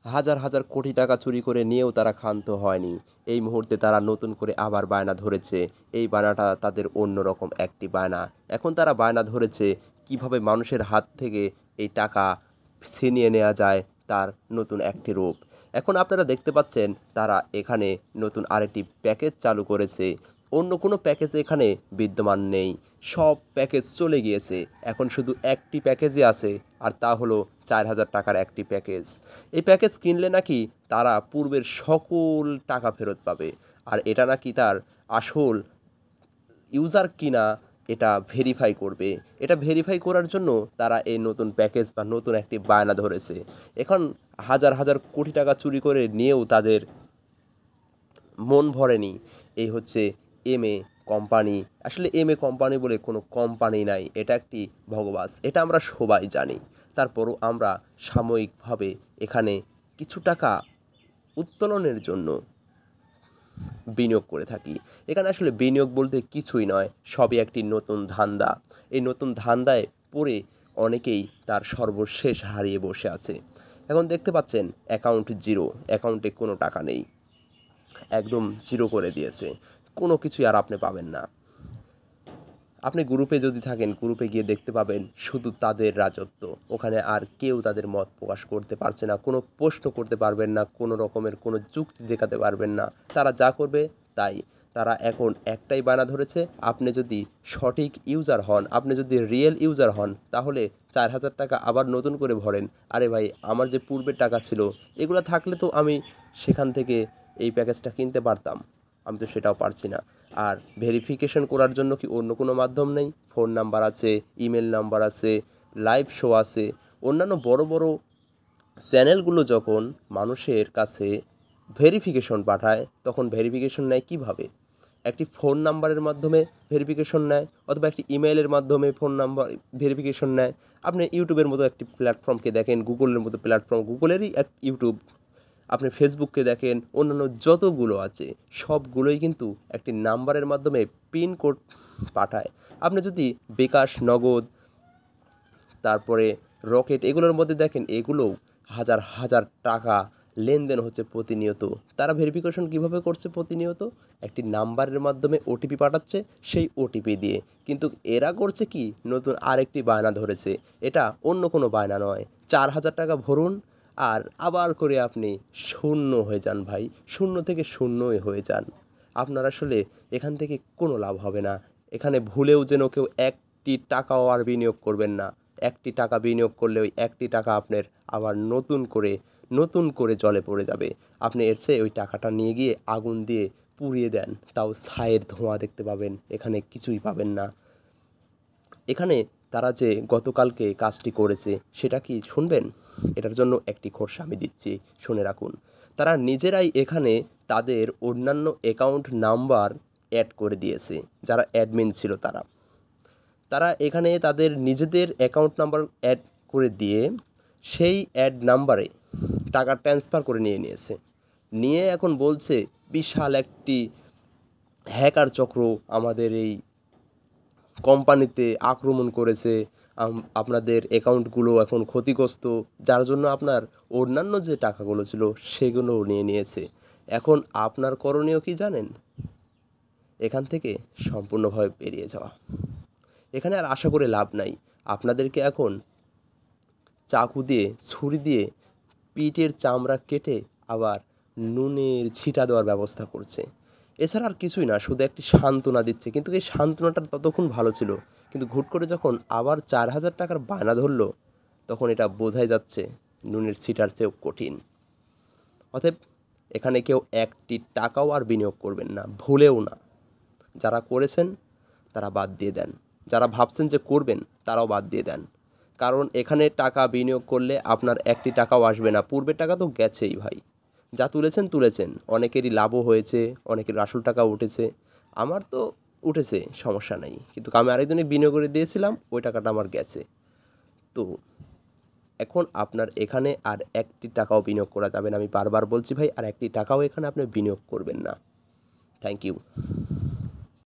হাজার হাজার কোটি টাকা চুরি করে নিয়েও তারা ক্ষান্ত হয়নি। এই মুহূর্তে তারা নতুন করে আবার বায়না ধরেছে। এই বায়নাটা তাদের অন্যরকম একটি বায়না। এখন তারা বায়না ধরেছে কিভাবে মানুষের হাত থেকে এই টাকা ছিনিয়ে নেওয়া যায়, তার নতুন একটি রূপ। এখন আপনারা দেখতে পাচ্ছেন তারা এখানে নতুন আরেকটি প্যাকেজ চালু করেছে। অন্য কোনো প্যাকেজ এখানে বিদ্যমান নেই। সব প্যাকেজ চলে গিয়েছে। এখন শুধু একটি প্যাকেজই আছে, আর তা হলো ৪,০০০ টাকার একটি প্যাকেজ। এই প্যাকেজ কিনলে নাকি তারা পূর্বের সকল টাকা ফেরত পাবে। আর এটা নাকি তার আসল ইউজার কিনা এটা ভেরিফাই করবে। এটা ভেরিফাই করার জন্য তারা এই নতুন প্যাকেজ বা নতুন একটি বায়না ধরেছে। এখন হাজার হাজার কোটি টাকা চুরি করে নিয়েও তাদের মন ভরেনি। এই হচ্ছে এমএ কোম্পানি। আসলে এমএ কোম্পানি বলে কোনো কোম্পানি নাই। এটা একটি ভগবাস। এটা আমরা সবাই জানি। তারপরও আমরা সাময়িকভাবে এখানে কিছু টাকা উত্তোলনের জন্য বিনিয়োগ করে থাকি। এখানে আসলে বিনিয়োগ বলতে কিছুই নয়, সবই একটি নতুন ধান্দা। এই নতুন ধান্দায় পড়ে অনেকেই তার সর্বশেষ হারিয়ে বসে আছে। এখন দেখতে পাচ্ছেন অ্যাকাউন্ট জিরো, অ্যাকাউন্টে কোনো টাকা নেই, একদম জিরো করে দিয়েছে। কোনো কিছুই আর আপনি পাবেন না। আপনি গ্রুপে যদি থাকেন, গ্রুপে গিয়ে দেখতে পাবেন শুধু তাদের রাজত্ব। ওখানে আর কেউ তাদের মত প্রকাশ করতে পারছে না, কোনো প্রশ্ন করতে পারবেন না, কোনো রকমের কোনো যুক্তি দেখাতে পারবেন না। তারা যা করবে তাই। তারা এখন একটাই বায়না ধরেছে, আপনি যদি সঠিক ইউজার হন, আপনি যদি রিয়েল ইউজার হন, তাহলে ৪,০০০ টাকা আবার নতুন করে ভরেন। আরে ভাই, আমার যে পূর্বের টাকা ছিল এগুলো থাকলে তো আমি সেখান থেকে এই প্যাকেজটা কিনতে পারতাম। আমি তো সেটাও পারছি না। আর ভেরিফিকেশন করার জন্য কি অন্য কোনো মাধ্যম নেই? ফোন নাম্বার আছে, ইমেল নাম্বার আছে, লাইভ শো আছে। অন্যান্য বড় বড় চ্যানেলগুলো যখন মানুষের কাছে ভেরিফিকেশন পাঠায়, তখন ভেরিফিকেশন নেয় কিভাবে? একটি ফোন নাম্বারের মাধ্যমে ভেরিফিকেশন নেয়, অথবা একটি ইমেইলের মাধ্যমে ফোন নাম্বার ভেরিফিকেশন নেয়। আপনি ইউটিউবের মতো একটি প্ল্যাটফর্মকে দেখেন, গুগলের মতো প্ল্যাটফর্ম, গুগলেরই এক ইউটিউব। আপনি ফেসবুককে দেখেন, অন্যান্য যতগুলো আছে সবগুলোই কিন্তু একটি নাম্বারের মাধ্যমে পিন কোড পাঠায়। আপনি যদি বিকাশ, নগদ, তারপরে রকেট এগুলোর মধ্যে দেখেন, এগুলোও হাজার হাজার টাকা লেনদেন হচ্ছে প্রতিনিয়ত। তারা ভেরিফিকেশন কিভাবে করছে? প্রতিনিয়ত একটি নাম্বারের মাধ্যমে ওটিপি পাঠাচ্ছে, সেই ওটিপি দিয়ে। কিন্তু এরা করছে কি? নতুন আরেকটি বায়না ধরেছে। এটা অন্য কোনো বায়না নয়। ৪,০০০ টাকা ভরুন আর আবার করে আপনি শূন্য হয়ে যান ভাই। শূন্য থেকে শূন্যই হয়ে যান। আপনার আসলে এখান থেকে কোনো লাভ হবে না। এখানে ভুলেও যেন কেউ একটি টাকাও আর বিনিয়োগ করবেন না। একটি টাকা বিনিয়োগ করলে ওই একটি টাকা আপনার আবার নতুন করে জলে পড়ে যাবে। আপনি এর চেয়ে ওই টাকাটা নিয়ে গিয়ে আগুন দিয়ে পুড়িয়ে দেন, তাও ছাইয়ের ধোঁয়া দেখতে পাবেন, এখানে কিছুই পাবেন না। এখানে তারা যে গতকালকে কাজটি করেছে সেটা কি শুনবেন? এটার জন্য একটি খোরসা আমি দিচ্ছি, শুনে রাখুন। তারা নিজেরাই এখানে তাদের অন্যান্য অ্যাকাউন্ট নাম্বার অ্যাড করে দিয়েছে। যারা অ্যাডমিন ছিল তারা তারা এখানে তাদের নিজেদের অ্যাকাউন্ট নাম্বার অ্যাড করে দিয়ে সেই অ্যাড নাম্বারে টাকা ট্রান্সফার করে নিয়েছে। নিয়ে এখন বলছে বিশাল একটি হ্যাকার চক্র আমাদের এই কোম্পানিতে আক্রমণ করেছে, আপনাদের অ্যাকাউন্টগুলো এখন ক্ষতিগ্রস্ত, যার জন্য আপনার অন্যান্য যে টাকাগুলো ছিল সেগুলোও নিয়ে নিয়েছে। এখন আপনার করণীয় কি জানেন? এখান থেকে সম্পূর্ণভাবে বেরিয়ে যাওয়া। এখানে আর আশা করে লাভ নাই। আপনাদেরকে এখন চাকু দিয়ে, ছুরি দিয়ে পিঠের চামড়া কেটে আবার নুনের ছিটা দেওয়ার ব্যবস্থা করছে। এছাড়া আর কিছুই না, শুধু একটি সান্ত্বনা দিচ্ছে। কিন্তু এই সান্ত্বনাটা ততক্ষণ ভালো ছিল, কিন্তু হুট করে যখন আবার ৪,০০০ টাকার বায়না ধরল, তখন এটা বোঝাই যাচ্ছে নুনের ছিটার চেয়েও কঠিন। অতএব এখানে কেউ একটি টাকাও আর বিনিয়োগ করবেন না, ভুলেও না। যারা করেছেন তারা বাদ দিয়ে দেন, যারা ভাবছেন যে করবেন তারাও বাদ দিয়ে দেন। কারণ এখানে টাকা বিনিয়োগ করলে আপনার একটি টাকাও আসবে না। পূর্বের টাকা তো গেছেই ভাই। যা তুলেছেন তুলেছেন, অনেকেরই লাভও হয়েছে, অনেকের আসল টাকাও উঠেছে। আমার তো উঠেছে, সমস্যা নেই, কিন্তু আমি আরেকজনে বিনিয়োগ করে দিয়েছিলাম, ওই টাকাটা আমার গেছে। তো এখন আপনার এখানে আর একটি টাকাও বিনিয়োগ করা যাবে না। আমি বারবার বলছি ভাই, আর একটি টাকাও এখানে আপনি বিনিয়োগ করবেন না। Thank you.